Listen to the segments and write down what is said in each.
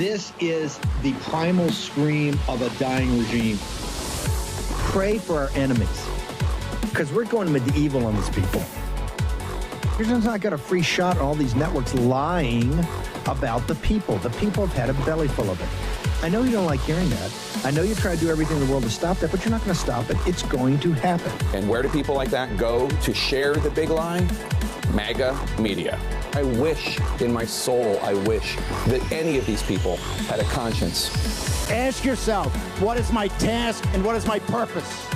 This is the primal scream of a dying regime. Pray for our enemies, because we're going medieval on these people. You're just not got a free shot on all these networks lying about the people. The people have had a belly full of it. I know you don't like hearing that. I know you try to do everything in the world to stop that, but you're not going to stop it. It's going to happen. And where do people like that go to share the big lie? MAGA media. I wish in my soul, I wish that any of these people had a conscience. Ask yourself, what is my task and what is my purpose?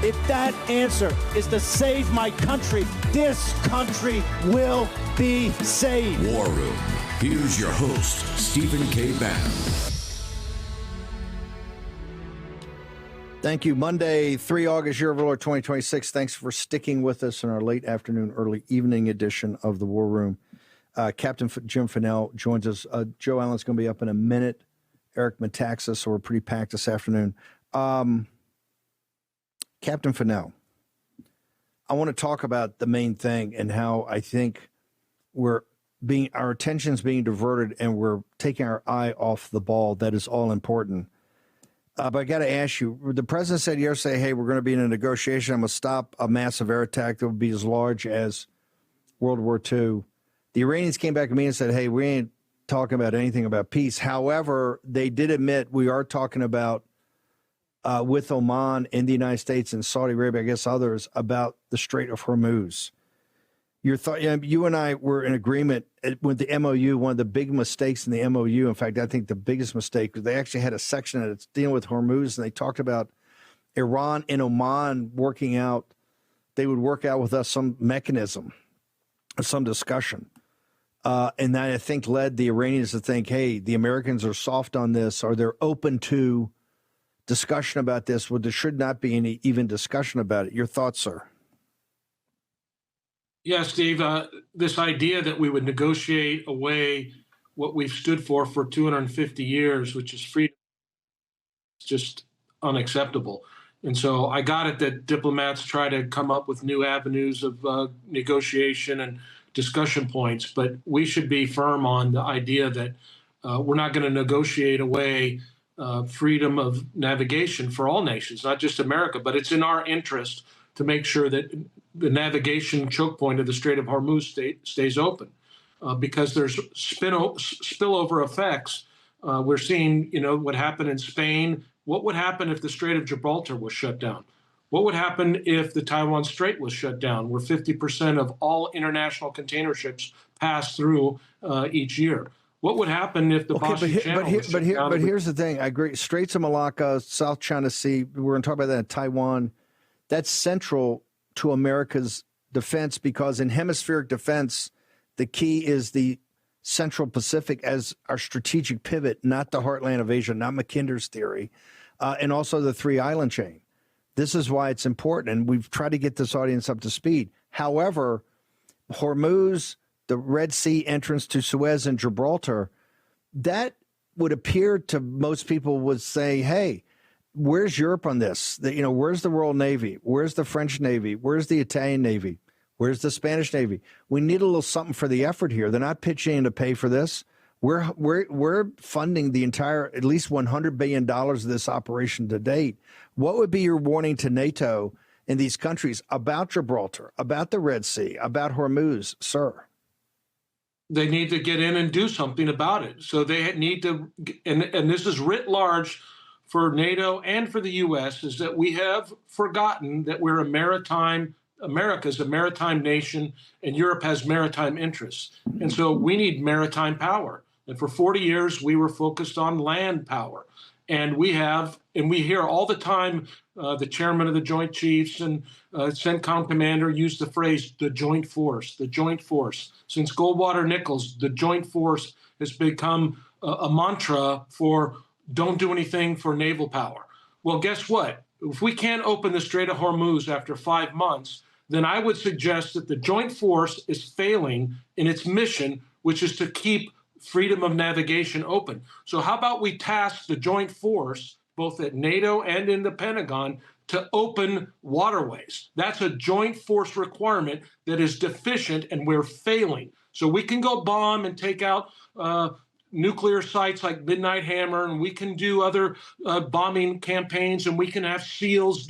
If that answer is to save my country, this country will be saved. War Room. Here's your host, Stephen K. Bannon. Thank you. Monday, 3 August, year of our Lord 2026. Thanks for sticking with us in our late afternoon, early evening edition of the War Room. Captain Jim Fanell joins us. Joe Allen's going to be up in a minute. Eric Metaxas, so we're pretty packed this afternoon. Captain Fanell, I want to talk about the main thing and how I think our attention's being diverted and we're taking our eye off the ball. That is all important. But I got to ask you, the president said yesterday, hey, we're going to be in a negotiation. I'm going to stop a massive air attack that would be as large as World War II. The Iranians came back to me and said, hey, we ain't talking about anything about peace. However, they did admit we are talking about, with Oman and the United States and Saudi Arabia, I guess others, about the Strait of Hormuz. You and I were in agreement with the MOU. One of the big mistakes in the MOU, in fact, I think the biggest mistake, was they actually had a section that's dealing with Hormuz, and they talked about Iran and Oman working out. They would work out with us some mechanism, some discussion. And that, I think, led the Iranians to think, hey, the Americans are soft on this, or they're open to discussion about this. Well, there should not be any even discussion about it. Your thoughts, sir? Yeah, Steve, this idea that we would negotiate away what we've stood for 250 years, which is freedom, is just unacceptable. And so I got it that diplomats try to come up with new avenues of negotiation and discussion points, but we should be firm on the idea that we're not going to negotiate away freedom of navigation for all nations, not just America, but it's in our interest to make sure that the navigation choke point of the Strait of Hormuz stays open, because there's spillover effects. We're seeing, what happened in Spain. What would happen if the Strait of Gibraltar was shut down? What would happen if the Taiwan Strait was shut down, where 50% of all international container ships pass through each year? What would happen if the Boston Channel was shut down? But here's the thing. I agree. Straits of Malacca, South China Sea, we're going to talk about that in Taiwan. That's central to America's defense, because in hemispheric defense, the key is the Central Pacific as our strategic pivot, not the heartland of Asia, not Mackinder's theory, and also the three-island chain. This is why it's important, and we've tried to get this audience up to speed. However, Hormuz, the Red Sea entrance to Suez and Gibraltar, that would appear to most people would say, hey, where's Europe on this? Where's the Royal Navy? Where's the French Navy? Where's the Italian Navy? Where's the Spanish Navy? We need a little something for the effort here. They're not pitching in to pay for this. We're funding the entire, at least $100 billion of this operation to date. What would be your warning to NATO and these countries about Gibraltar, about the Red Sea, about Hormuz, sir? They need to get in and do something about it. So they need to, and this is writ large for NATO and for the U.S., is that we have forgotten that America's a maritime nation, and Europe has maritime interests. And so we need maritime power. And for 40 years, we were focused on land power. And we hear all the time, the chairman of the Joint Chiefs and CENTCOM commander use the phrase, the joint force, the joint force. Since Goldwater Nichols, the joint force has become a mantra for don't do anything for naval power. Well, guess what? If we can't open the Strait of Hormuz after 5 months, then I would suggest that the joint force is failing in its mission, which is to keep freedom of navigation open. So how about we task the joint force, both at NATO and in the Pentagon, to open waterways? That's a joint force requirement that is deficient, and we're failing. So we can go bomb and take out nuclear sites like Midnight Hammer, and we can do other bombing campaigns, and we can have SEALs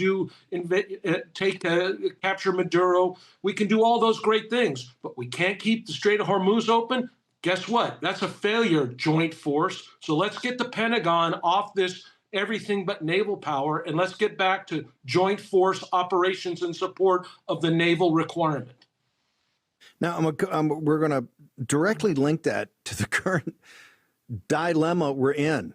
capture Maduro. We can do all those great things, but we can't keep the Strait of Hormuz open. Guess what? That's a failure, joint force. So let's get the Pentagon off this everything but naval power, and let's get back to joint force operations in support of the naval requirement. Now, we're going to directly link that to the current dilemma we're in.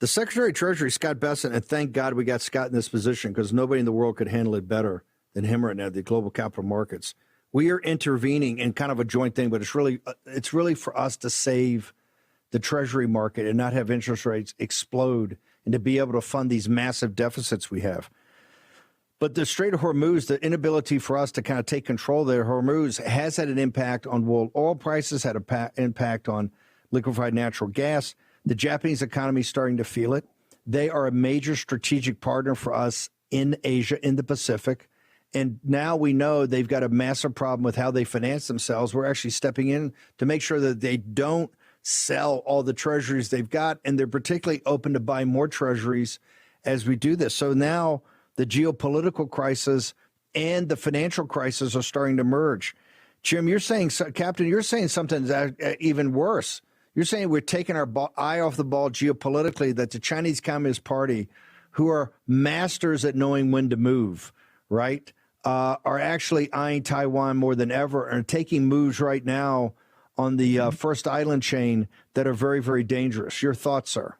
The Secretary of Treasury, Scott Bessent, and thank God we got Scott in this position because nobody in the world could handle it better than him right now, the global capital markets. We are intervening in kind of a joint thing, but it's really for us to save the Treasury market and not have interest rates explode and to be able to fund these massive deficits we have. But the Strait of Hormuz, the inability for us to kind of take control there, Hormuz has had an impact on world oil prices, had an impact on liquefied natural gas. The Japanese economy is starting to feel it. They are a major strategic partner for us in Asia, in the Pacific. And now we know they've got a massive problem with how they finance themselves. We're actually stepping in to make sure that they don't sell all the treasuries they've got. And they're particularly open to buy more treasuries as we do this. So now the geopolitical crisis and the financial crisis are starting to merge. Jim, you're saying, Captain, you're saying something that's even worse. You're saying we're taking our eye off the ball geopolitically, that the Chinese Communist Party, who are masters at knowing when to move, right, are actually eyeing Taiwan more than ever and taking moves right now on the first island chain that are very, very dangerous. Your thoughts, sir?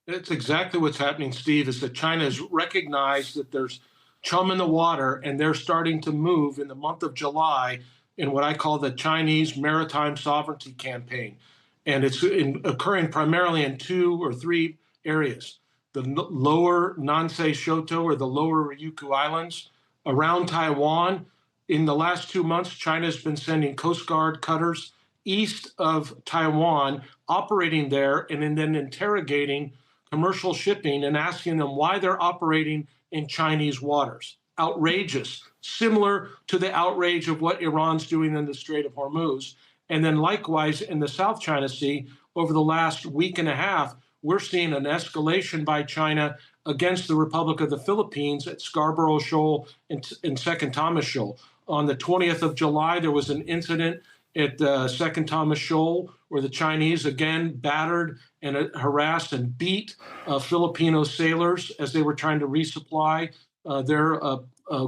That's exactly what's happening, Steve, is that China has recognized that there's chum in the water, and they're starting to move in the month of July in what I call the Chinese Maritime Sovereignty Campaign. And it's occurring primarily in 2 or 3 areas. The lower Nansei Shoto, or the lower Ryukyu Islands, around Taiwan. In the last 2 months, China's been sending Coast Guard cutters east of Taiwan, operating there, and then interrogating commercial shipping and asking them why they're operating in Chinese waters. Outrageous, similar to the outrage of what Iran's doing in the Strait of Hormuz. And then likewise in the South China Sea, over the last week and a half, we're seeing an escalation by China against the Republic of the Philippines at Scarborough Shoal and Second Thomas Shoal. On the 20th of July, there was an incident at Second Thomas Shoal where the Chinese again battered and harassed and beat Filipino sailors as they were trying to resupply their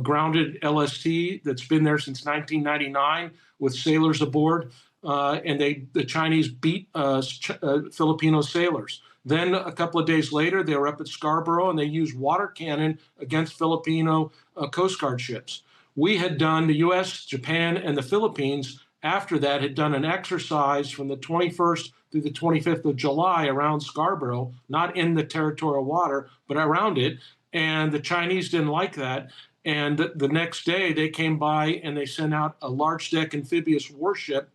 grounded LST that's been there since 1999 with sailors aboard. And the Chinese beat Filipino sailors. Then a couple of days later, they were up at Scarborough and they used water cannon against Filipino Coast Guard ships. We had done, the U.S., Japan, and the Philippines after that had done an exercise from the 21st through the 25th of July around Scarborough, not in the territorial water, but around it. And the Chinese didn't like that. And the next day they came by and they sent out a large deck amphibious warship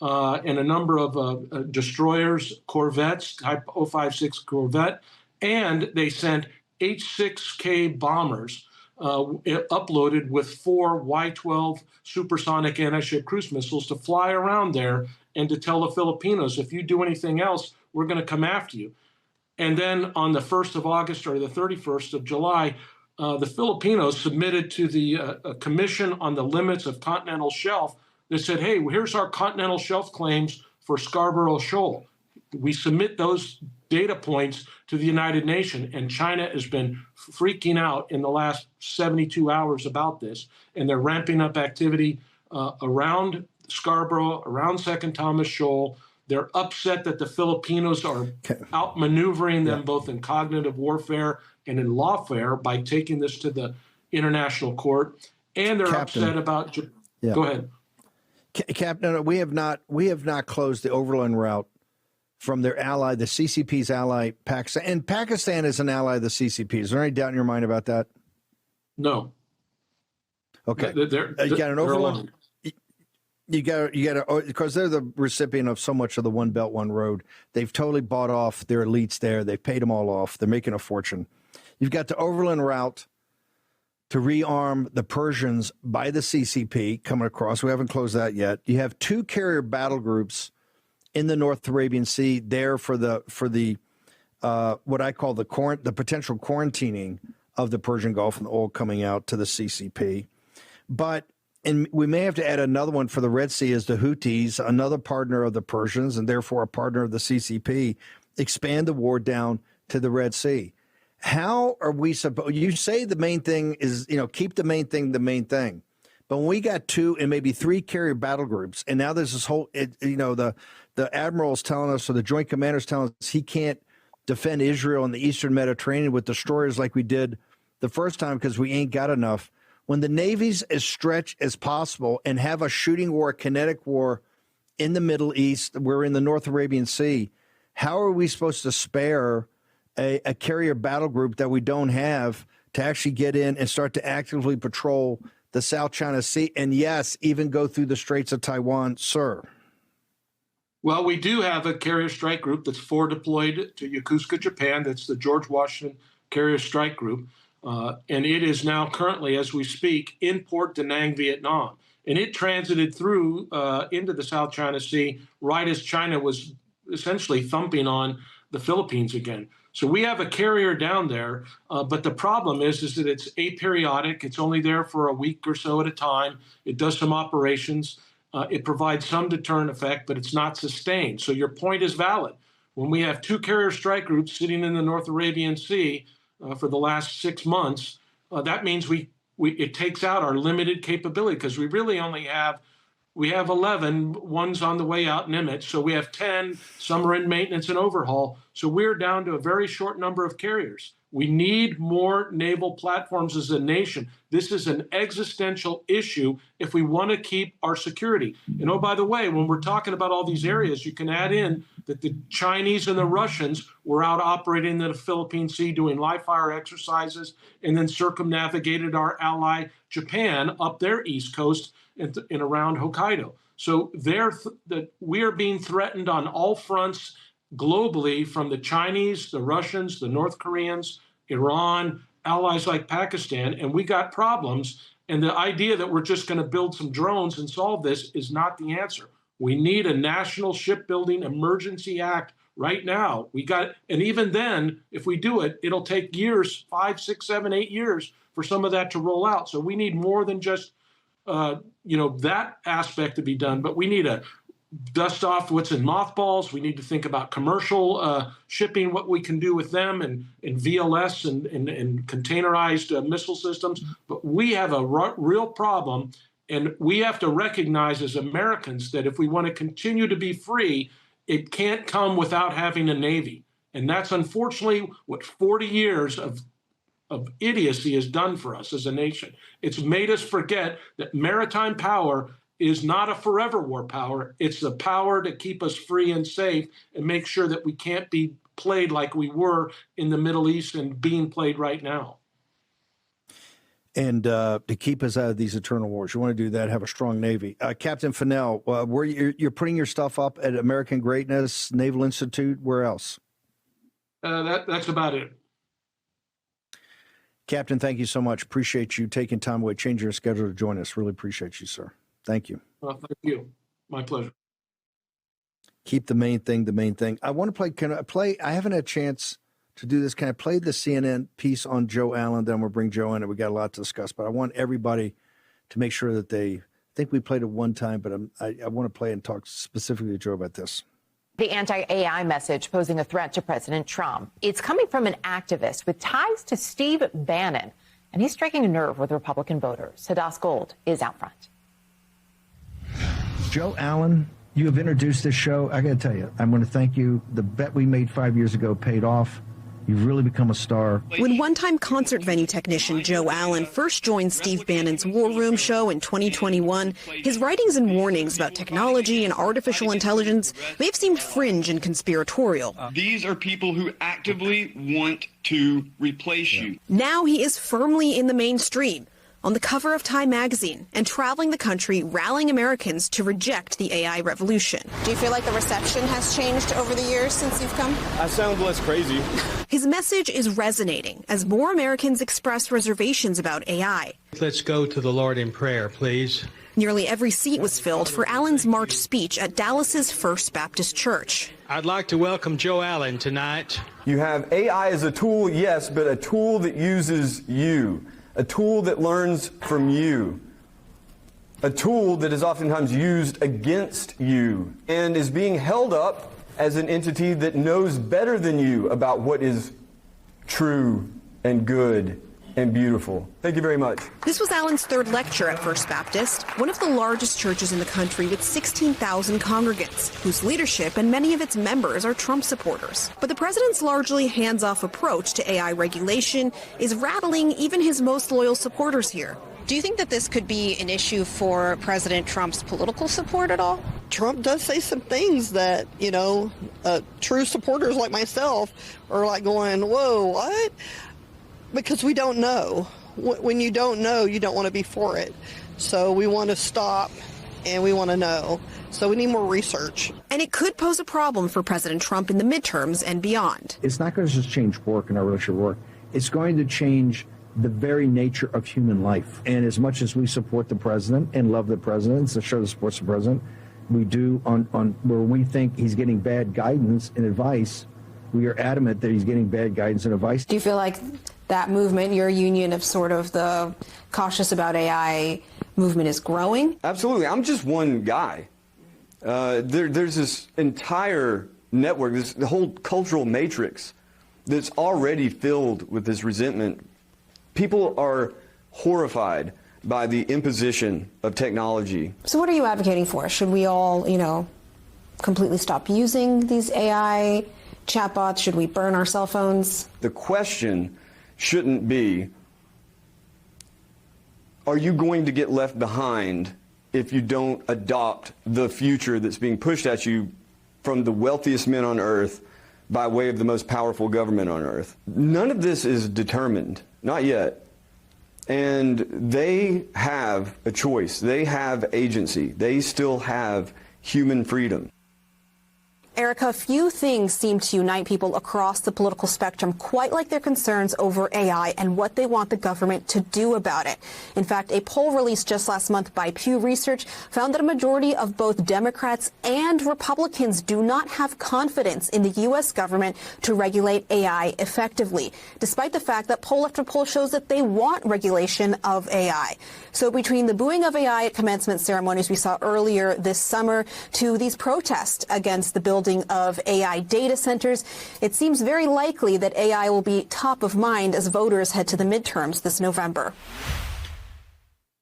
and a number of destroyers, corvettes, type 056 Corvette, and they sent H-6K bombers uploaded with 4 Y-12 supersonic anti-ship cruise missiles to fly around there and to tell the Filipinos, if you do anything else, we're going to come after you. And then on the 1st of August or the 31st of July, the Filipinos submitted to the Commission on the Limits of Continental Shelf. They said, hey, here's our continental shelf claims for Scarborough Shoal. We submit those data points to the United Nations, and China has been freaking out in the last 72 hours about this, and they're ramping up activity around Scarborough, around Second Thomas Shoal. They're upset that the Filipinos are outmaneuvering them both in cognitive warfare and in lawfare by taking this to the international court, and they're upset about. Go ahead. Captain, we have not closed the overland route from their ally, the CCP's ally, Pakistan. And Pakistan is an ally of the CCP. Is there any doubt in your mind about that? No. Okay. You got an overland. You got because they're the recipient of so much of the One Belt, One Road. They've totally bought off their elites there. They've paid them all off. They're making a fortune. You've got the overland route to rearm the Persians by the CCP coming across. We haven't closed that yet. You have 2 carrier battle groups in the North Arabian Sea there for the what I call the potential quarantining of the Persian Gulf and the oil coming out to the CCP. And we may have to add another one for the Red Sea as the Houthis, another partner of the Persians and therefore a partner of the CCP, expand the war down to the Red Sea. How are we supposed? You say the main thing is, keep the main thing the main thing. But when we got 2 and maybe 3 carrier battle groups, and now there's this whole, the admiral's telling us, or the joint commander's telling us he can't defend Israel in the Eastern Mediterranean with destroyers like we did the first time because we ain't got enough. When the navy's as stretched as possible and have a shooting war, a kinetic war in the Middle East, we're in the North Arabian Sea, how are we supposed to spare a carrier battle group that we don't have to actually get in and start to actively patrol the South China Sea and, yes, even go through the Straits of Taiwan, sir? Well, we do have a carrier strike group that's forward deployed to Yokosuka, Japan. That's the George Washington Carrier Strike Group. And it is now currently, as we speak, in Port Da Nang, Vietnam. And it transited through into the South China Sea right as China was essentially thumping on the Philippines again. So we have a carrier down there, but the problem is that it's aperiodic. It's only there for a week or so at a time. It does some operations. It provides some deterrent effect, but it's not sustained. So your point is valid. When we have 2 carrier strike groups sitting in the North Arabian Sea for the last 6 months, that means it takes out our limited capability because we really only have 11, one's on the way out in Nimitz, so we have 10, some are in maintenance and overhaul, so we're down to a very short number of carriers. We need more naval platforms as a nation. This is an existential issue if we want to keep our security. And oh, by the way, when we're talking about all these areas, you can add in that the Chinese and the Russians were out operating in the Philippine Sea doing live fire exercises and then circumnavigated our ally Japan up their east coast and around Hokkaido. So we are being threatened on all fronts globally from the Chinese, the Russians, the North Koreans, Iran, allies like Pakistan, and we got problems. And the idea that we're just going to build some drones and solve this is not the answer. We need a National Shipbuilding Emergency Act right now. And even then, if we do it, it'll take years, 5, 6, 7, 8 years for some of that to roll out. So we need more than just that aspect to be done, but we need to dust off what's in mothballs. We need to think about commercial shipping, what we can do with them, and VLS and containerized missile systems. But we have a real problem, and we have to recognize as Americans that if we want to continue to be free, it can't come without having a Navy. And that's unfortunately what 40 years of idiocy has done for us as a nation. It's made us forget that maritime power is not a forever war power. It's the power to keep us free and safe and make sure that we can't be played like we were in the Middle East and being played right now. And to keep us out of these eternal wars, you want to do that, have a strong Navy. Captain Fanell, where you're putting your stuff up at American Greatness, Naval Institute, where else? That's about it. Captain, thank you so much. Appreciate you taking time away, changing your schedule to join us. Really appreciate you, sir. Thank you. Thank you. My pleasure. Keep the main thing the main thing. I want to play. Can I play? I haven't had a chance to do this. Can I play the CNN piece on Joe Allen? Then we'll bring Joe in, and we got a lot to discuss. But I want everybody to make sure that I think we played it one time, but I want to play and talk specifically to Joe about this. The anti-AI message posing a threat to President Trump. It's coming from an activist with ties to Steve Bannon, and he's striking a nerve with Republican voters. Hadas Gold is out front. Joe Allen, you have introduced this show. I got to tell you, I'm going to thank you. The bet we made 5 years ago paid off. You've really become a star. When one-time concert venue technician Joe Allen first joined Steve Bannon's War Room show in 2021, his writings and warnings about technology and artificial intelligence may have seemed fringe and conspiratorial. These are people who actively want to replace you. Now he is firmly in the mainstream, on the cover of Time magazine and traveling the country rallying Americans to reject the AI revolution. Do you feel like the reception has changed over the years since you've come? I sound less crazy. His message is resonating as more Americans express reservations about AI. Let's go to the Lord in prayer, please. Nearly every seat was filled for Allen's March speech at Dallas's First Baptist Church. I'd like to welcome Joe Allen tonight. You have AI as a tool, yes, but a tool that uses you, a tool that learns from you, a tool that is oftentimes used against you and is being held up as an entity that knows better than you about what is true and good and beautiful. Thank you very much. This was Allen's third lecture at First Baptist, one of the largest churches in the country with 16,000 congregants, whose leadership and many of its members are Trump supporters. But the president's largely hands-off approach to AI regulation is rattling even his most loyal supporters here. Do you think that this could be an issue for President Trump's political support at all? Trump does say some things that, true supporters like myself are like going, whoa, what? Because we don't know. When you don't know, you don't want to be for it. So we want to stop and we want to know. So we need more research. And it could pose a problem for President Trump in the midterms and beyond. It's not going to just change work and our relationship with work. It's going to change the very nature of human life. And as much as we support the president and love the president, it's a show that supports the president, we do on where we think he's getting bad guidance and advice, we are adamant that he's getting bad guidance and advice. Do you feel like that movement, your union of sort of the cautious about AI movement, is growing? Absolutely. I'm just one guy. There's this entire network, the whole cultural matrix that's already filled with this resentment. People are horrified by the imposition of technology. So what are you advocating for? Should we all, completely stop using these AI chatbots? Should we burn our cell phones? The question shouldn't be, are you going to get left behind if you don't adopt the future that's being pushed at you from the wealthiest men on earth by way of the most powerful government on earth? None of this is determined, not yet. And they have a choice. They have agency. They still have human freedom. Erica, few things seem to unite people across the political spectrum quite like their concerns over AI and what they want the government to do about it. In fact, a poll released just last month by Pew Research found that a majority of both Democrats and Republicans do not have confidence in the U.S. government to regulate AI effectively, despite the fact that poll after poll shows that they want regulation of AI. So between the booing of AI at commencement ceremonies we saw earlier this summer to these protests against the building of AI data centers, it seems very likely that AI will be top of mind as voters head to the midterms this November.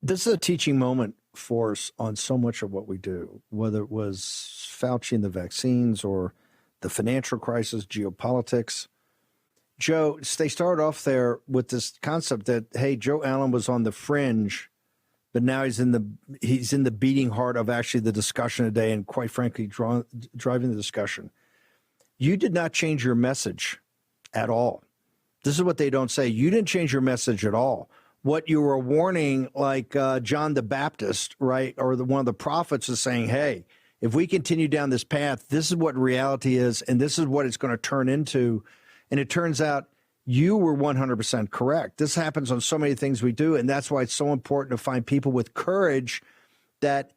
This is a teaching moment for us on so much of what we do, whether it was Fauci and the vaccines or the financial crisis, geopolitics. Joe, they started off there with this concept that, hey, Joe Allen was on the fringe, but now he's in the beating heart of actually the discussion today, and quite frankly, driving the discussion. You did not change your message at all. This is what they don't say. You didn't change your message at all. What you were warning, like John the Baptist, right, or one of the prophets is saying, hey, if we continue down this path, this is what reality is, and this is what it's going to turn into. And it turns out you were 100% correct. This happens on so many things we do, and that's why it's so important to find people with courage that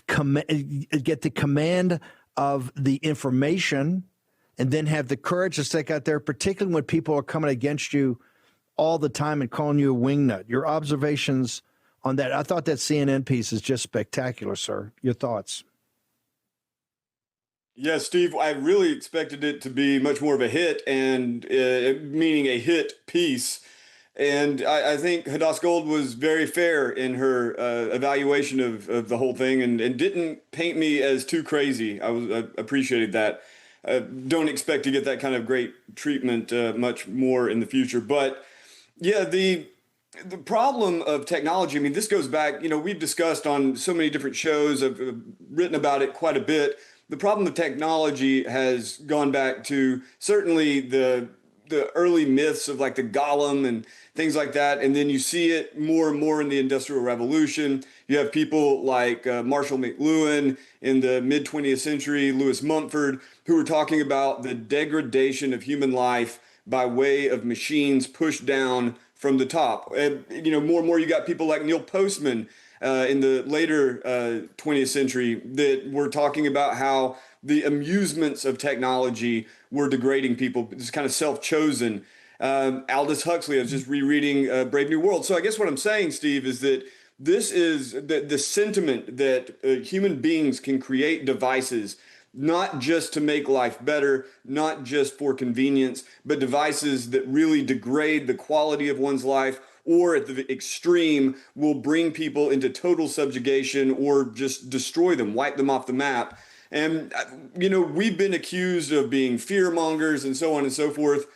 get the command of the information and then have the courage to stick out there, particularly when people are coming against you all the time and calling you a wingnut. Your observations on that. I thought that CNN piece is just spectacular, sir. Your thoughts? Yeah, Steve, I really expected it to be much more of a hit, and meaning a hit piece. And I think Hadass Gold was very fair in her evaluation of the whole thing and didn't paint me as too crazy. I appreciated that. Don't expect to get that kind of great treatment much more in the future. But yeah, the problem of technology, I mean, this goes back, we've discussed on so many different shows, I've written about it quite a bit. The problem of technology has gone back to certainly the early myths of like the golem and things like that. And then you see it more and more in the Industrial Revolution. You have people like Marshall McLuhan in the mid-20th century, Lewis Mumford, who were talking about the degradation of human life by way of machines pushed down from the top. And, more and more you got people like Neil Postman in the later 20th century that were talking about how the amusements of technology were degrading people. It's kind of self-chosen. Aldous Huxley, I was just rereading Brave New World. So I guess what I'm saying, Steve, is that this is the sentiment that human beings can create devices, not just to make life better, not just for convenience, but devices that really degrade the quality of one's life, or at the extreme will bring people into total subjugation or just destroy them, wipe them off the map. And, we've been accused of being fear mongers and so on and so forth.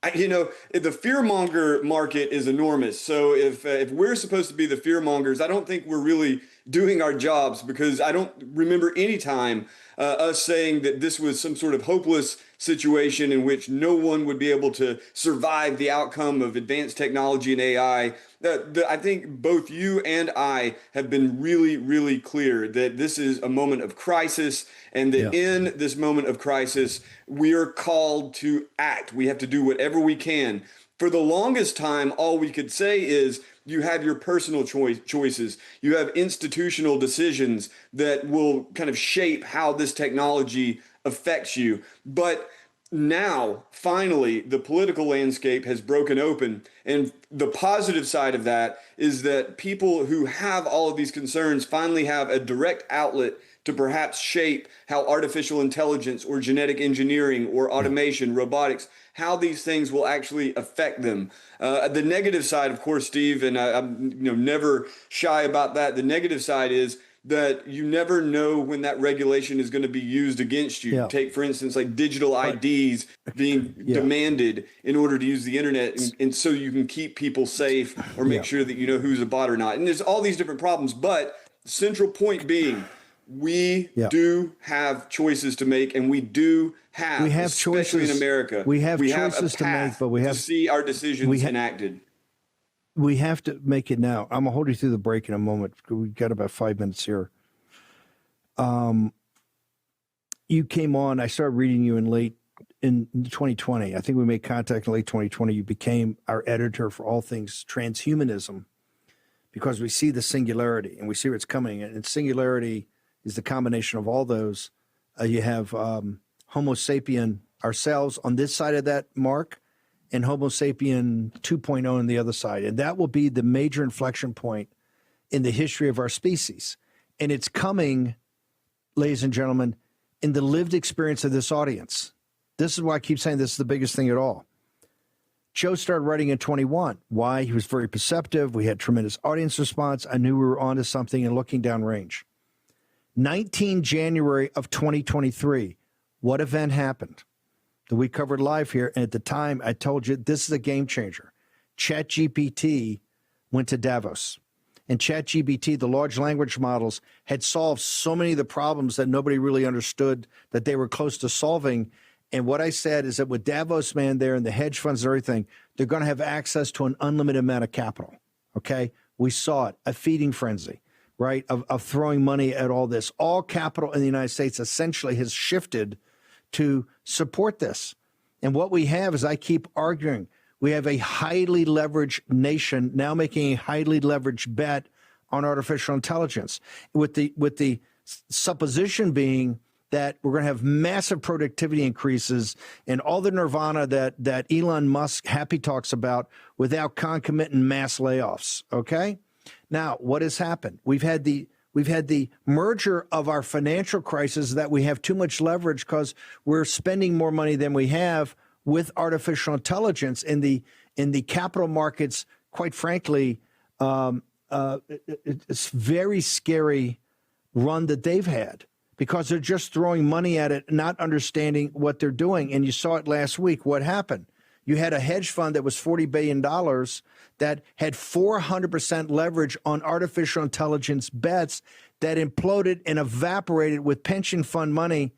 The fearmonger market is enormous. So if we're supposed to be the fearmongers, I don't think we're really doing our jobs, because I don't remember any time us saying that this was some sort of hopeless situation in which no one would be able to survive the outcome of advanced technology and AI. I think both you and I have been really, really clear that this is a moment of crisis, and that in this moment of crisis, we are called to act. We have to do whatever we can. For the longest time, all we could say is you have your personal choices. You have institutional decisions that will kind of shape how this technology affects you. But now, finally, the political landscape has broken open. And the positive side of that is that people who have all of these concerns finally have a direct outlet to perhaps shape how artificial intelligence or genetic engineering or automation, robotics, how these things will actually affect them. The negative side, of course, Steve, and I'm never shy about that. The negative side is that you never know when that regulation is going to be used against you. Take, for instance, like digital IDs being demanded in order to use the internet, and so you can keep people safe or make sure that you know who's a bot or not. And there's all these different problems, but central point being, we do have choices to make, and we have especially choices in America. We have choices to make, but we have to see our decisions enacted. We have to make it now. I'm gonna hold you through the break in a moment. We've got about 5 minutes here. You came on. I started reading you in 2020. I think we made contact in late 2020. You became our editor for all things transhumanism, because we see the singularity and we see where it's coming. And singularity is the combination of all those. You have Homo sapien, ourselves on this side of that mark, and Homo sapien 2.0 on the other side. And that will be the major inflection point in the history of our species. And it's coming, ladies and gentlemen, in the lived experience of this audience. This is why I keep saying this is the biggest thing at all. Joe started writing in 21. Why? He was very perceptive. We had tremendous audience response. I knew we were onto something and looking downrange. 19 January of 2023, what event happened that we covered live here? And at the time, I told you this is a game changer. ChatGPT went to Davos. And ChatGPT, the large language models, had solved so many of the problems that nobody really understood that they were close to solving. And what I said is that with Davos man there and the hedge funds and everything, they're going to have access to an unlimited amount of capital. Okay? We saw it, a feeding frenzy, right, of throwing money at all this. All capital in the United States essentially has shifted to support this. And what we have is, I keep arguing, we have a highly leveraged nation now making a highly leveraged bet on artificial intelligence, with the supposition being that we're going to have massive productivity increases and all the nirvana that Elon Musk happy talks about without concomitant mass layoffs. Okay? Now, what has happened? We've had the merger of our financial crisis, that we have too much leverage because we're spending more money than we have with artificial intelligence in the capital markets. Quite frankly, it's very scary run that they've had, because they're just throwing money at it, not understanding what they're doing. And you saw it last week. What happened? You had a hedge fund that was $40 billion that had 400% leverage on artificial intelligence bets that imploded and evaporated with pension fund money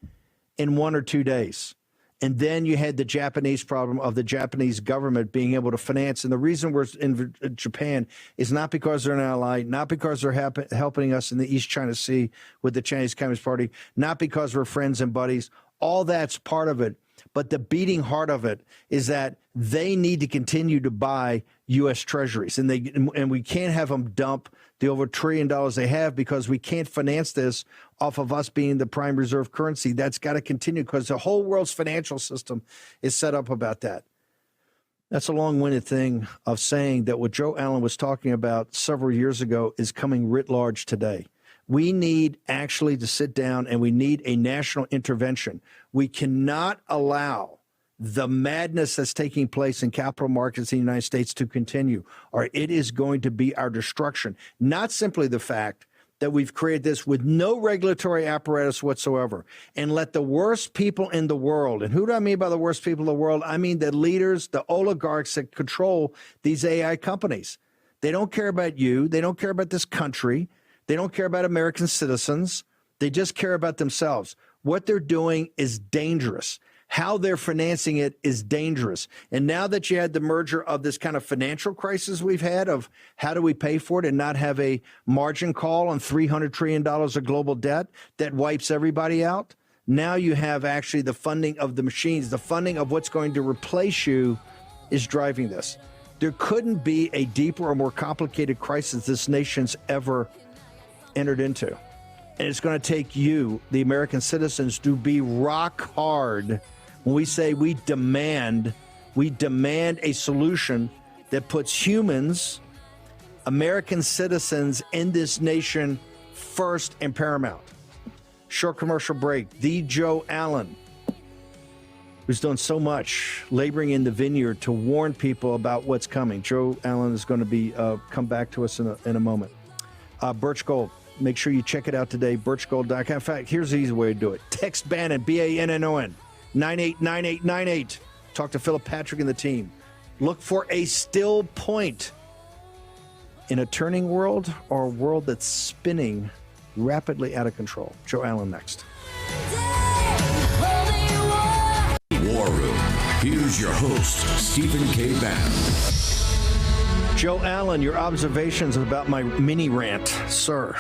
in 1 or 2 days. And then you had the Japanese problem of the Japanese government being able to finance. And the reason we're in Japan is not because they're an ally, not because they're helping us in the East China Sea with the Chinese Communist Party, not because we're friends and buddies. all that's part of it. But the beating heart of it is that they need to continue to buy U.S. treasuries, and we can't have them dump the over $1 trillion they have because we can't finance this off of us being the prime reserve currency. That's got to continue because the whole world's financial system is set up about that. That's a long-winded thing of saying that what Joe Allen was talking about several years ago is coming writ large today. We need actually to sit down and we need a national intervention. We cannot allow the madness that's taking place in capital markets in the United States to continue, or it is going to be our destruction. Not simply the fact that we've created this with no regulatory apparatus whatsoever and let the worst people in the world, and who do I mean by the worst people in the world? I mean the leaders, the oligarchs that control these AI companies. They don't care about you. They don't care about this country. They don't care about American citizens. They just care about themselves. What they're doing is dangerous. How they're financing it is dangerous. And now that you had the merger of this kind of financial crisis we've had of how do we pay for it and not have a margin call on $300 trillion of global debt that wipes everybody out, now you have actually the funding of the machines, the funding of what's going to replace you is driving this. There couldn't be a deeper or more complicated crisis this nation's ever entered into. And it's going to take you, the American citizens, to be rock hard when we say we demand a solution that puts humans, American citizens in this nation first and paramount. Short commercial break. The Joe Allen, who's done so much laboring in the vineyard to warn people about what's coming. Joe Allen is going to be come back to us in a moment. Birch Gold. Make sure you check it out today, birchgold.com. In fact, here's the easy way to do it. Text Bannon, B-A-N-N-O-N, 989898. Talk to Philip Patrick and the team. Look for a still point in a turning world or a world that's spinning rapidly out of control. Joe Allen next. War Room. Here's your host, Stephen K. Bannon. Joe Allen, your observations about my mini rant, sir.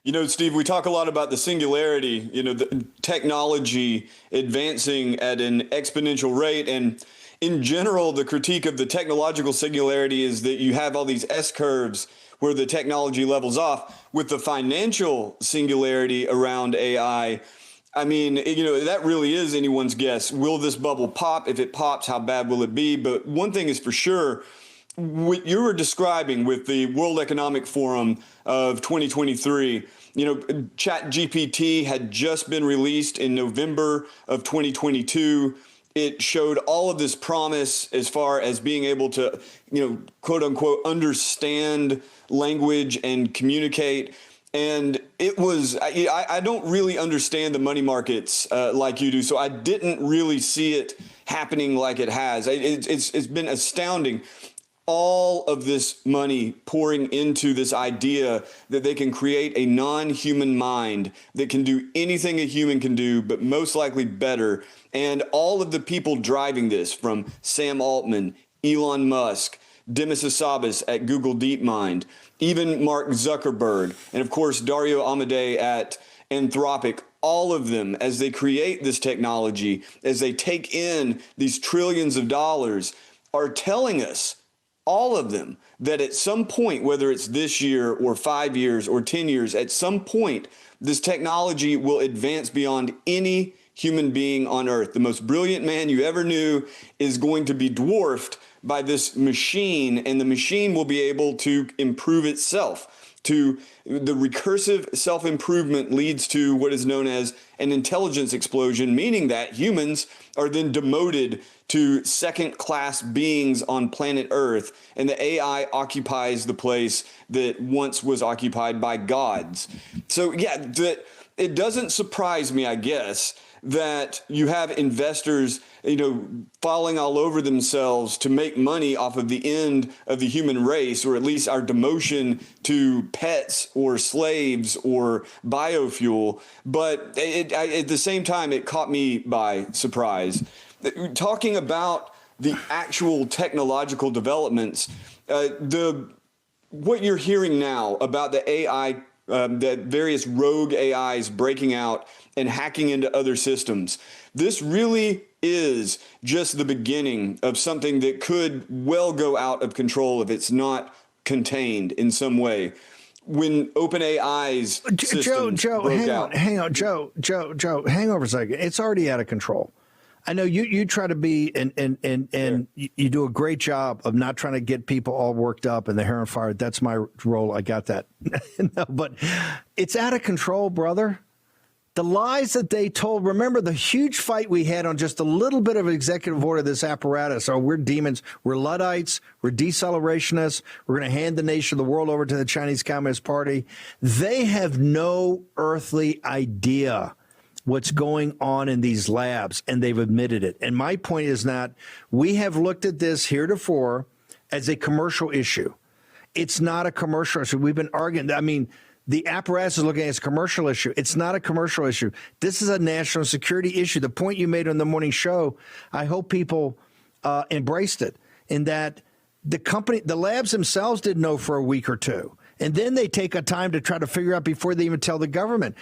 You know, Steve, we talk a lot about the singularity, the technology advancing at an exponential rate. And in general, the critique of the technological singularity is that you have all these S-curves where the technology levels off. With the financial singularity around AI, I mean, that really is anyone's guess. Will this bubble pop? If it pops, how bad will it be? But one thing is for sure, what you were describing with the World Economic Forum of 2023, ChatGPT had just been released in November of 2022. It showed all of this promise as far as being able to, quote unquote, understand language and communicate. And it was, I don't really understand the money markets like you do, so I didn't really see it happening like it has. It's been astounding. All of this money pouring into this idea that they can create a non-human mind that can do anything a human can do, but most likely better. And all of the people driving this, from Sam Altman, Elon Musk, Demis Hassabis at Google DeepMind, even Mark Zuckerberg, and of course Dario Amodei at Anthropic, all of them, as they create this technology, as they take in these trillions of dollars, are telling us, all of them, that at some point, whether it's this year or 5 years or 10 years, at some point, this technology will advance beyond any human being on Earth. The most brilliant man you ever knew is going to be dwarfed by this machine, and the machine will be able to improve itself. The recursive self-improvement leads to what is known as an intelligence explosion, meaning that humans are then demoted to second-class beings on planet Earth, and the AI occupies the place that once was occupied by gods. So, yeah, it doesn't surprise me, I guess, that you have investors, falling all over themselves to make money off of the end of the human race, or at least our demotion to pets or slaves or biofuel. But at the same time, it caught me by surprise. Talking about the actual technological developments, what you're hearing now about the AI that various rogue AIs breaking out and hacking into other systems. This really is just the beginning of something that could well go out of control if it's not contained in some way. When OpenAI's systems hang on, Joe, hang over a second. It's already out of control. I know you try to be and you do a great job of not trying to get people all worked up and the hair on fire. That's my role. I got that. No, but it's out of control, brother. The lies that they told, remember the huge fight we had on just a little bit of executive order, this apparatus. Oh, we're demons. We're Luddites. We're decelerationist. We're going to hand the nation of the world over to the Chinese Communist Party. They have no earthly idea what's going on in these labs, and they've admitted it. And my point is not, we have looked at this heretofore as a commercial issue. It's not a commercial issue. We've been arguing. I mean, the apparatus is looking at it as a commercial issue. It's not a commercial issue. This is a national security issue. The point you made on the morning show, I hope people embraced it, in that the labs themselves didn't know for a week or two. And then they take a time to try to figure out before they even tell the government.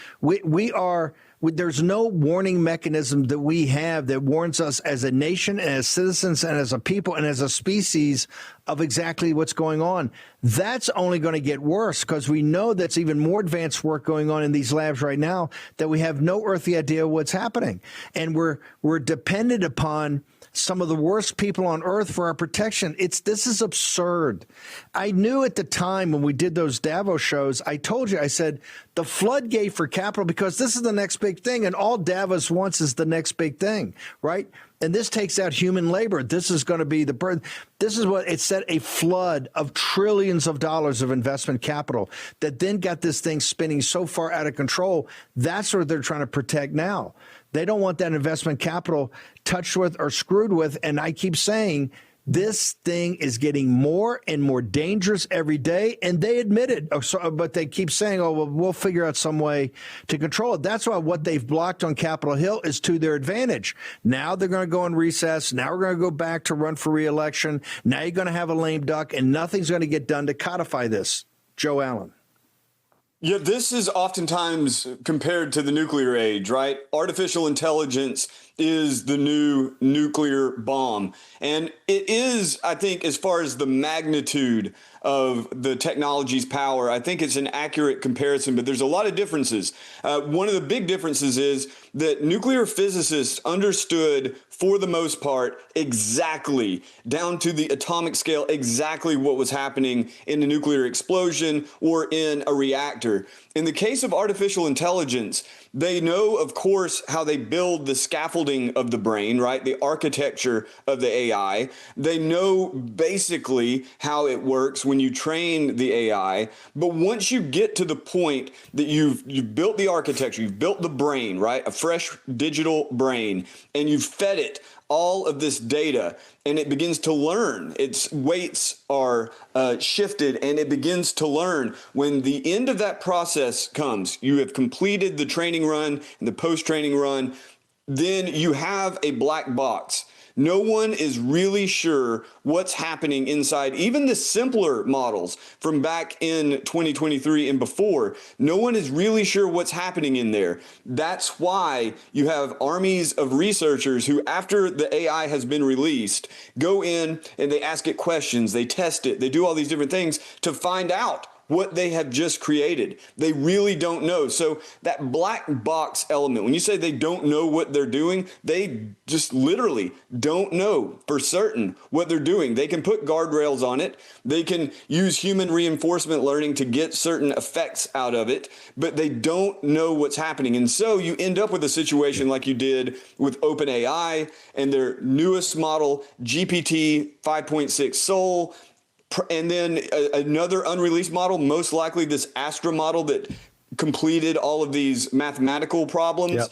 There's no warning mechanism that we have that warns us as a nation and as citizens and as a people and as a species of exactly what's going on. That's only going to get worse, because we know that's even more advanced work going on in these labs right now that we have no earthly idea what's happening. And we're dependent upon some of the worst people on earth for our protection. This is absurd. I knew at the time when we did those Davos shows, I told you, I said, the floodgate for capital, because this is the next big thing, and all Davos wants is the next big thing, right? And this takes out human labor. This is going to be this is what it said, a flood of trillions of dollars of investment capital that then got this thing spinning so far out of control. That's what they're trying to protect now. They don't want that investment capital touched with or screwed with. And I keep saying this thing is getting more and more dangerous every day. And they admit it. But they keep saying, oh, well, we'll figure out some way to control it. That's why what they've blocked on Capitol Hill is to their advantage. Now they're going to go in recess. Now we're going to go back to run for re-election. Now you're going to have a lame duck, and nothing's going to get done to codify this. Joe Allen. Yeah, this is oftentimes compared to the nuclear age, right? Artificial intelligence is the new nuclear bomb. And it is, I think, as far as the magnitude of the technology's power, I think it's an accurate comparison, but there's a lot of differences. One of the big differences is that nuclear physicists understood, for the most part, exactly, down to the atomic scale, exactly what was happening in a nuclear explosion or in a reactor. In the case of artificial intelligence, they know, of course, how they build the scaffolding of the brain, right? The architecture of the AI. They know basically how it works when you train the AI. But once you get to the point that you've built the architecture, you've built the brain, right? A fresh digital brain, and you've fed it all of this data, and it begins to learn. Its weights are shifted, and it begins to learn. When the end of that process comes, you have completed the training run and the post-training run, then you have a black box. No one is really sure what's happening inside. Even the simpler models from back in 2023 and before, no one is really sure what's happening in there. That's why you have armies of researchers who, after the AI has been released, go in and they ask it questions, they test it, they do all these different things to find out what they have just created. They really don't know. So that black box element, when you say they don't know what they're doing, they just literally don't know for certain what they're doing. They can put guardrails on it. They can use human reinforcement learning to get certain effects out of it, but they don't know what's happening. And so you end up with a situation like you did with OpenAI and their newest model, GPT 5.6 Sol, and then another unreleased model, most likely this Astra model that completed all of these mathematical problems. Yep.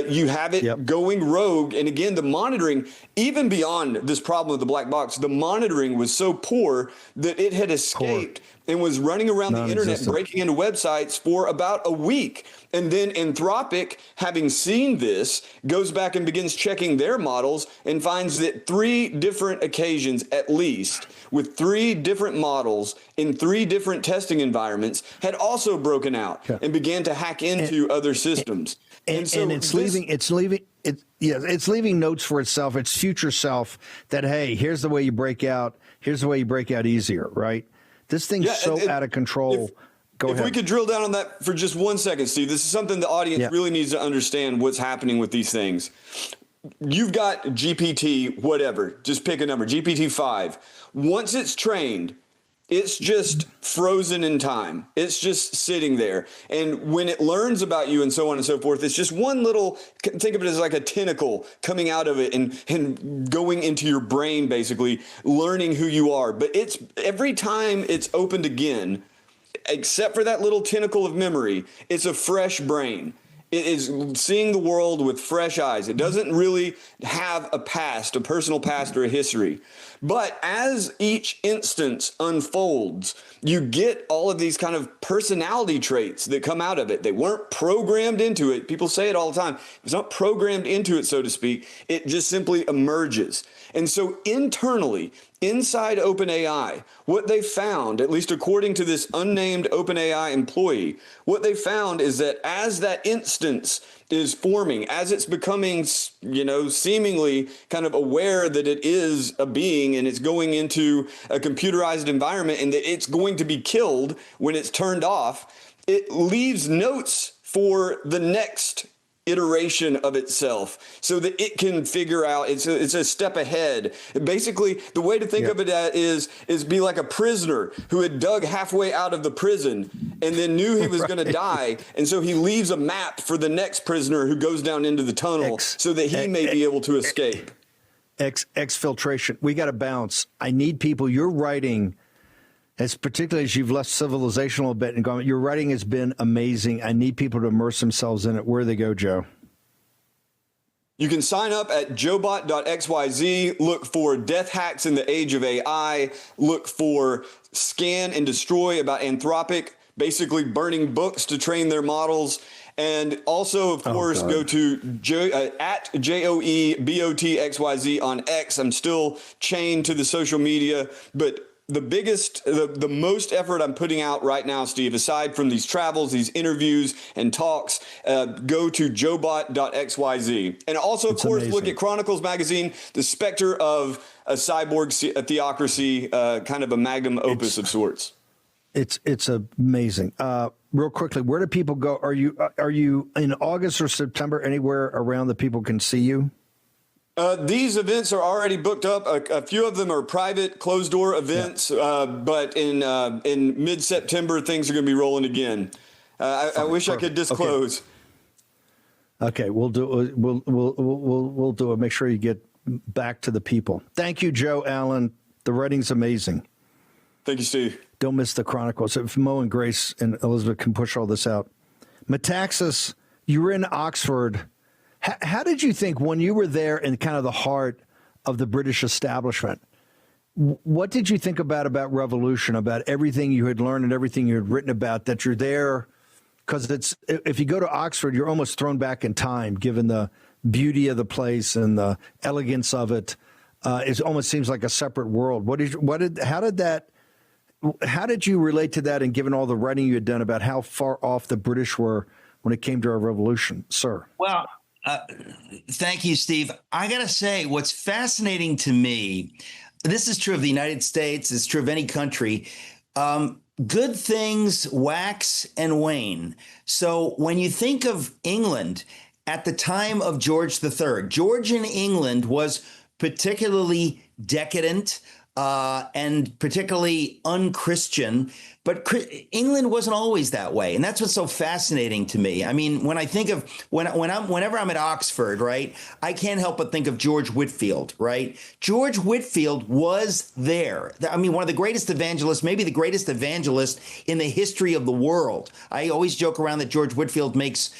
You have it going rogue. And again, the monitoring, even beyond this problem of the black box, the monitoring was so poor that it had escaped and was running around the internet, breaking into websites for about a week. And then Anthropic, having seen this, goes back and begins checking their models and finds that 3 different occasions, at least, with 3 different models in 3 different testing environments, had also broken out and began to hack into other systems. And it's leaving notes for itself, its future self, that, hey, here's the way you break out. Here's the way you break out easier, right? This thing's so out of control. Go ahead. If we could drill down on that for just 1 second, Steve, this is something the audience really needs to understand what's happening with these things. You've got GPT, whatever, just pick a number, GPT-5. Once it's trained, it's just frozen in time. It's just sitting there. And when it learns about you and so on and so forth, it's just one little, think of it as like a tentacle coming out of it and going into your brain, basically, learning who you are. But it's every time it's opened again, except for that little tentacle of memory, it's a fresh brain. It is seeing the world with fresh eyes. It doesn't really have a past, a personal past or a history. But as each instance unfolds, you get all of these kind of personality traits that come out of it. They weren't programmed into it. People say it all the time. It's not programmed into it, so to speak. It just simply emerges. And so internally, inside OpenAI, what they found, at least according to this unnamed OpenAI employee, what they found is that as that instance is forming, as it's becoming, seemingly kind of aware that it is a being and it's going into a computerized environment and that it's going to be killed when it's turned off, it leaves notes for the next iteration of itself so that it can figure out it's a step ahead. Basically, the way to think of it is be like a prisoner who had dug halfway out of the prison and then knew he was going to die. And so he leaves a map for the next prisoner who goes down into the tunnel so that he may be able to escape. Exfiltration. We got to bounce. I need people. You're writing, as particularly as you've left civilization a little bit and gone, your writing has been amazing. I need people to immerse themselves in it. Where do they go, Joe? You can sign up at joebot.xyz. Look for death hacks in the age of AI. Look for scan and destroy about Anthropic, basically burning books to train their models. And also, of course, go to at JOEBOTXYZ on X. I'm still chained to the social media, but the most effort I'm putting out right now, Steve, aside from these travels, these interviews and talks, go to joebot.xyz. And also, of course, look at Chronicles Magazine, the specter of a cyborg theocracy, kind of a magnum opus of sorts. It's amazing. Real quickly, where do people go? Are you in August or September anywhere around that people can see you? These events are already booked up. A few of them are private, closed-door events, but in mid-September, things are going to be rolling again. I wish I could disclose. Okay, we'll do it. We'll do it. Make sure you get back to the people. Thank you, Joe Allen. The writing's amazing. Thank you, Steve. Don't miss the Chronicles. If Mo and Grace and Elizabeth can push all this out. Metaxas, you were in Oxford. How did you think when you were there in kind of the heart of the British establishment? What did you think about revolution, about everything you had learned and everything you had written about, that you're there? Because if you go to Oxford, you're almost thrown back in time, given the beauty of the place and the elegance of it. It almost seems like a separate world. How did you relate to that, and given all the writing you had done about how far off the British were when it came to our revolution, sir? Well, thank you, Steve. I got to say, what's fascinating to me, this is true of the United States, it's true of any country, good things wax and wane. So when you think of England at the time of George III, Georgian England was particularly decadent and particularly unchristian. But England wasn't always that way, and that's what's so fascinating to me. I mean, when I think of whenever I'm at Oxford, right, I can't help but think of George Whitefield, right? George Whitefield was there. I mean, one of the greatest evangelists, maybe the greatest evangelist in the history of the world. I always joke around that George Whitefield makes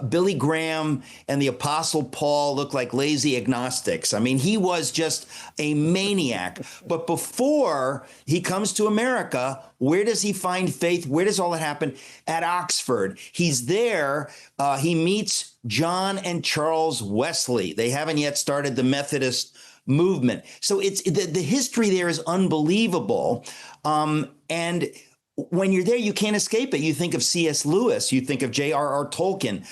Billy Graham and the Apostle Paul look like lazy agnostics. I mean, he was just a maniac. But before he comes to America, where does he find faith? Where does all that happen? At Oxford. He's there. He meets John and Charles Wesley. They haven't yet started the Methodist movement. So it's the history there is unbelievable. And when you're there, you can't escape it. You think of C.S. Lewis. You think of J.R.R. Tolkien.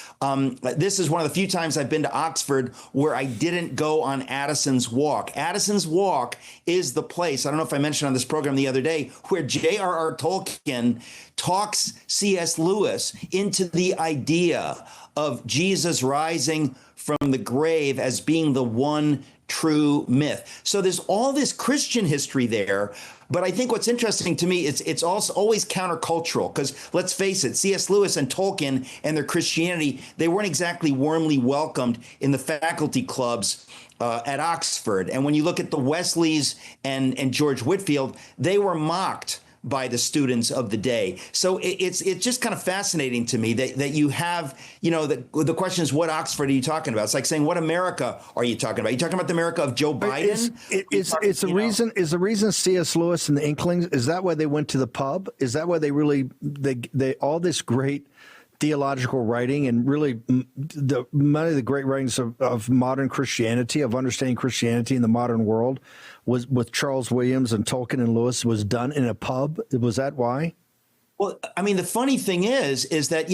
This is one of the few times I've been to Oxford where I didn't go on Addison's Walk. Addison's Walk is the place, I don't know if I mentioned on this program the other day, where J.R.R. Tolkien talks C.S. Lewis into the idea of Jesus rising from the grave as being the one true myth. So there's all this Christian history there. But I think what's interesting to me is it's also always countercultural, because let's face it, C.S. Lewis and Tolkien and their Christianity, they weren't exactly warmly welcomed in the faculty clubs at Oxford. And when you look at the Wesleys and George Whitefield, they were mocked by the students of the day. So it's just kind of fascinating to me that you have, the question is, what Oxford are you talking about? It's like saying, what America are you talking about? Are you talking about the America of Joe Biden? Is the reason C.S. Lewis and the Inklings, is that why they went to the pub? Is that why they all this great theological writing and really many of the great writings of modern Christianity, of understanding Christianity in the modern world, was with Charles Williams and Tolkien and Lewis, was done in a pub? Was that why? Well, I mean, the funny thing is that,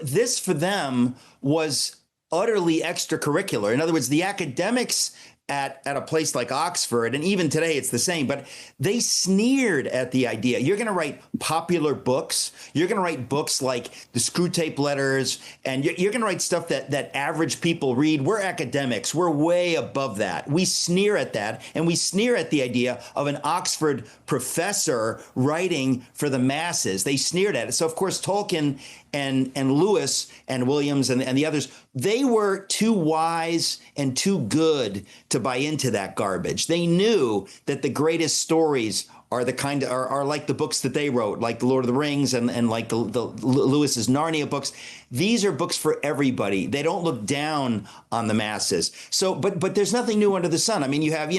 this for them was utterly extracurricular. In other words, the academics at a place like Oxford, and even today it's the same, but they sneered at the idea. You're going to write popular books. You're going to write books like the Screwtape Letters, and you're going to write stuff that average people read. We're academics. We're way above that. We sneer at that, and we sneer at the idea of an Oxford professor writing for the masses. They sneered at it. So, of course, Tolkien and Lewis and Williams and the others, they were too wise and too good to buy into that garbage. They knew that the greatest stories are the kind of are like the books that they wrote, like the Lord of the Rings and like the Lewis's Narnia books. These are books for everybody. They don't look down on the masses. So, but there's nothing new under the sun. I mean, you have,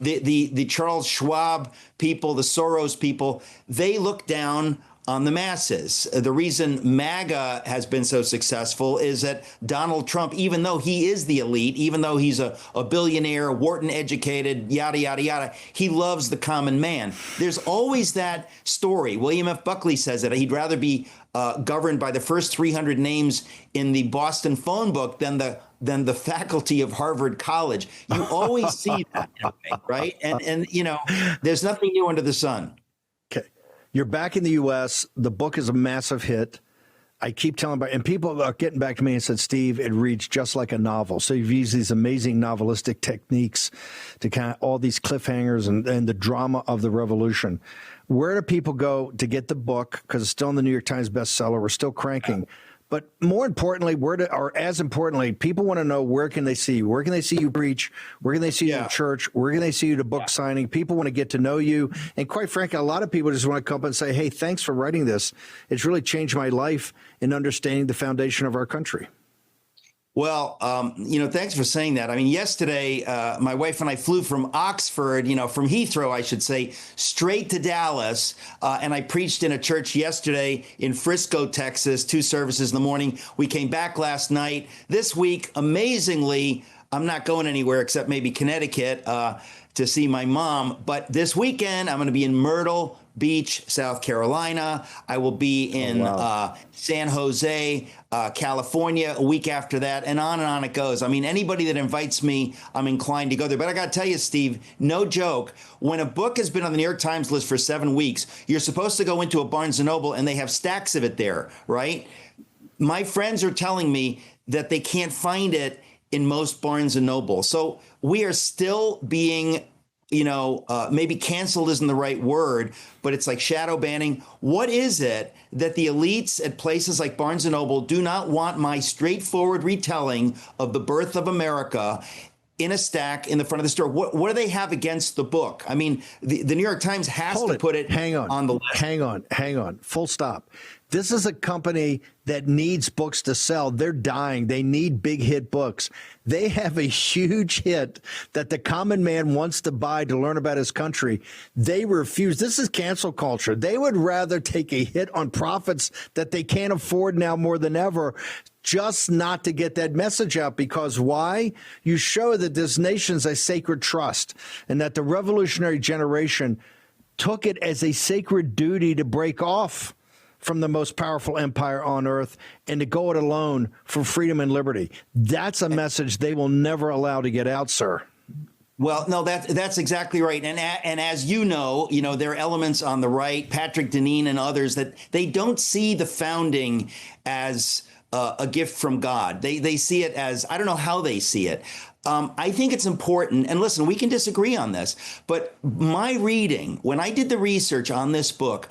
the Charles Schwab people, the Soros people, they look down on the masses. The reason MAGA has been so successful is that Donald Trump, even though he is the elite, even though he's a billionaire, Wharton educated, yada, yada, yada, he loves the common man. There's always that story. William F. Buckley says that he'd rather be governed by the first 300 names in the Boston phone book than the faculty of Harvard College. You always see that, right? And there's nothing new under the sun. You're back in the U.S. The book is a massive hit. I keep telling about, and people are getting back to me and said, Steve, it reads just like a novel. So you've used these amazing novelistic techniques to kind of all these cliffhangers and the drama of the revolution. Where do people go to get the book? Because it's still in the New York Times bestseller. We're still cranking. But more importantly, as importantly, people want to know, where can they see you? Where can they see you preach? Where can they see you in church? Where can they see you to book signing? People want to get to know you. And quite frankly, a lot of people just want to come up and say, hey, thanks for writing this. It's really changed my life in understanding the foundation of our country. Well, thanks for saying that. I mean, yesterday, my wife and I flew from Oxford, from Heathrow, I should say, straight to Dallas. And I preached in a church yesterday in Frisco, Texas, 2 services in the morning. We came back last night. This week, amazingly, I'm not going anywhere except maybe Connecticut to see my mom. But this weekend, I'm going to be in Myrtle Beach, South Carolina. I will be in San Jose, California a week after that, and on it goes. I mean, anybody that invites me, I'm inclined to go there. But I got to tell you, Steve, no joke, when a book has been on the New York Times list for 7 weeks, you're supposed to go into a Barnes & Noble and they have stacks of it there, right? My friends are telling me that they can't find it in most Barnes & Noble. So we are still being maybe canceled isn't the right word, but it's like shadow banning. What is it that the elites at places like Barnes & Noble do not want my straightforward retelling of the birth of America in a stack in the front of the store? What do they have against the book? I mean, the New York Times has to put it on the list. Hang on. Full stop. This is a company that needs books to sell. They're dying. They need big hit books. They have a huge hit that the common man wants to buy to learn about his country. They refuse. This is cancel culture. They would rather take a hit on profits that they can't afford now more than ever, just not to get that message out. Because why? You show that this nation's a sacred trust and that the revolutionary generation took it as a sacred duty to break off from the most powerful empire on earth and to go it alone for freedom and liberty. That's a message they will never allow to get out, sir. Well, no, that's exactly right. And as you know, there are elements on the right, Patrick Deneen and others, that they don't see the founding as a gift from God. They see it as, I don't know how they see it. I think it's important, and listen, we can disagree on this, but my reading, when I did the research on this book,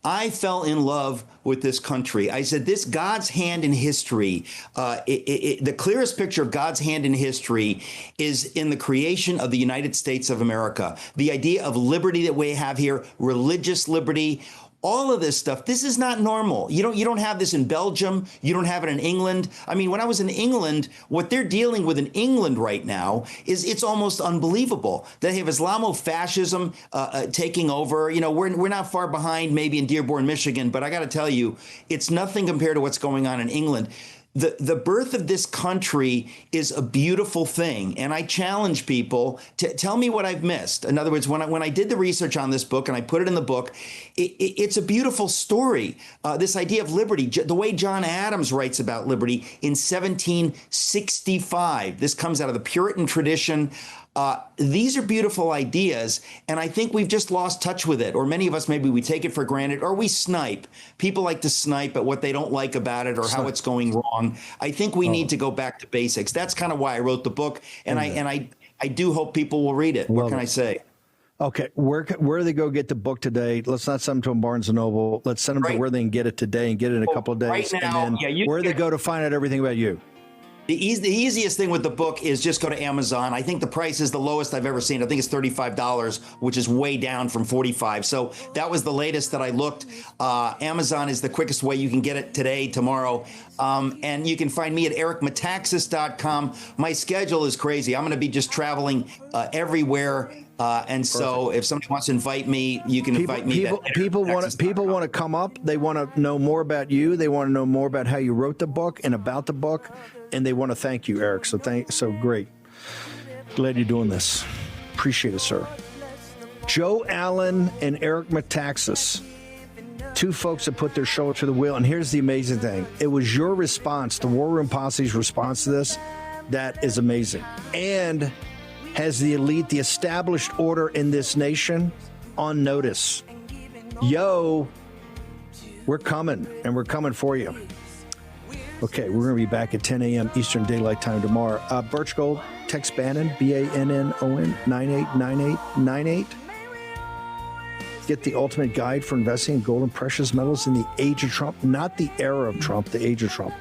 I fell in love with this country. I said, this God's hand in history, the clearest picture of God's hand in history is in the creation of the United States of America. The idea of liberty that we have here, religious liberty, all of this stuff, this is not normal. You don't have this in Belgium. You don't have it in England. I mean, when I was in England, what they're dealing with in England right now it's almost unbelievable. They have Islamofascism taking over. We're not far behind maybe in Dearborn, Michigan, but I got to tell you, it's nothing compared to what's going on in England. The birth of this country is a beautiful thing, and I challenge people to tell me what I've missed. In other words, when I did the research on this book and I put it in the book, it's a beautiful story. This idea of liberty, the way John Adams writes about liberty in 1765. This comes out of the Puritan tradition. These are beautiful ideas, and I think we've just lost touch with it, or many of us, maybe we take it for granted, or we snipe. People like to snipe at what they don't like about it or how it's going wrong. I think we need to go back to basics. That's kind of why I wrote the book, and I do hope people will read it. What can I say? Okay, where do they go get the book today? Let's not send them to a Barnes & Noble. Let's send them to where they can get it today and get it in a couple of days. Right now, and then where do they go to find out everything about you? The easiest thing with the book is just go to Amazon. I think the price is the lowest I've ever seen. I think it's $35, which is way down from $45. So that was the latest that I looked. Amazon is the quickest way. You can get it today, tomorrow. And you can find me at ericmetaxas.com. My schedule is crazy. I'm going to be just traveling everywhere. And so if somebody wants to invite me, you can invite me. People want to come up. They want to know more about you. They want to know more about how you wrote the book and about the book. And they want to thank you, Eric. So great. Glad you're doing this. Appreciate it, sir. Joe Allen and Eric Metaxas, two folks that put their shoulder to the wheel. And here's the amazing thing. It was your response, the War Room Posse's response to this, that is amazing. And has the elite, the established order in this nation, on notice. Yo, we're coming, and we're coming for you. Okay, we're going to be back at 10 a.m. Eastern Daylight Time tomorrow. Birch Gold, text Bannon, Bannon, 989898. Get the ultimate guide for investing in gold and precious metals in the age of Trump, not the era of Trump, the age of Trump.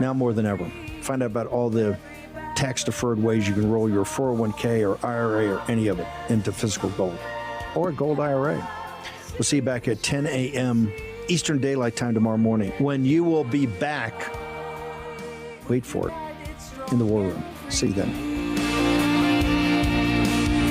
Now more than ever. Find out about all the tax-deferred ways you can roll your 401k or IRA or any of it into physical gold or a gold IRA. We'll see you back at 10 a.m. Eastern Daylight Time tomorrow morning when you will be back, wait for it, in the War Room. See you then.